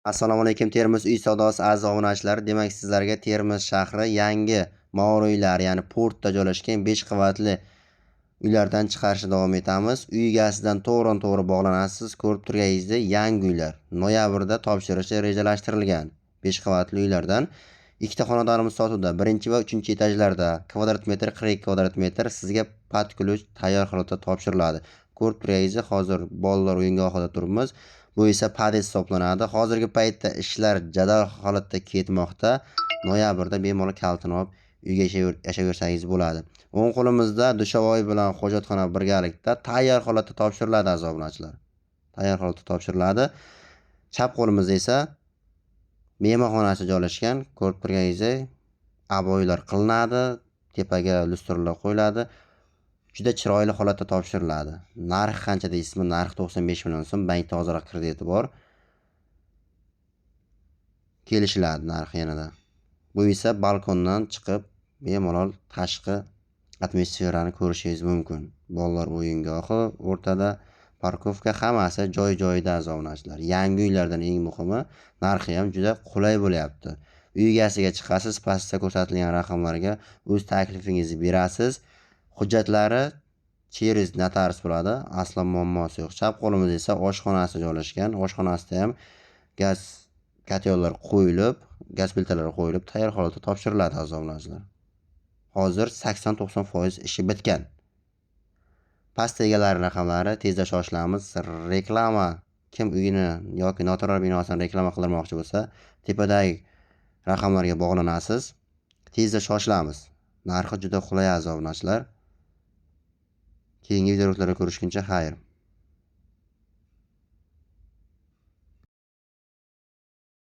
Assalomu alaykum Termiz uy savdosi aziz obunachilar. Demak, sizlarga Termiz shahri yangi Ma'mur uylar, ya'ni portda joylashgan 5 qavatli uylardan chiqarishda davom etamiz. Uy egasidan to'g'ri bog'lanasiz. Ko'rib turganingizdek, yangi uylar noyabrda topshirilishi rejalashtirilgan 5 qavatli uylardan ikkita xonadonimiz sotuvda. Birinchi va 3-chi etajlarda kvadrat metr 42 kvadrat metr sizga pat ключ tayyor holatda topshiriladi. Ko'rib turganingizdek, hozir bolalar o'yingohida turibmiz. Bu esa podest hisoblanadi. Hozirgi paytda ishlar jadal holatda ketmoqda. Noyabrda bemalol kalitini olib uyga yashayversangiz bo'ladi. O'ng qo'limizda dushovoy bilan hojatxona birgalikda tayyor holatda topshiriladi aziz obunachilar. Tayyor holatda topshiriladi. Chap qo'limizda esa mehmonxonasi joylashgan. Ko'rib turganingizdek, aboylar qilinadi, tepaga lustralar qo'yiladi. Juda chiroyli holatda topshiriladi. Narx qancha deysizmi? Narx 95 million so'm, bankda hozirgi krediti bor. Kelishiladi narxi yanada. Bu esa balkondan chiqib bemalol tashqi atmosferani ko'rishingiz mumkin. Bolalar o'yingohi, o'rtada parkovka, hammasi joy-joyida aziz obunachilar. Yangi uylardan eng muhimi, narxi ham juda qulay bo'lyapti. Uy egasiga chiqasiz, pastda ko'rsatilgan raqamlarga o'z taklifingizni berasiz. Hujjatlari cheris notarius bo'ladi, aslo muammosi yo'q. Chap qo'limizda esa oshxonasi joylashgan. Oshxonasida ham gaz katyollar qo'yilib, gaz plitalari qo'yilib, tayyor holatda topshiriladi aziz obunachilar. Hozir 80-90% ishi bitgan. Past egalari raqamlari, tezda shoshilamiz. Reklama kim uyini yoki notarar binosini reklama qildirmoqchi bo'lsa, tepadagi raqamlarga bog'lanasiz. Tezda shoshilamiz. Narxi juda qulay aziz obunachilar. Keyingi videolarda ko'rishguncha xayr.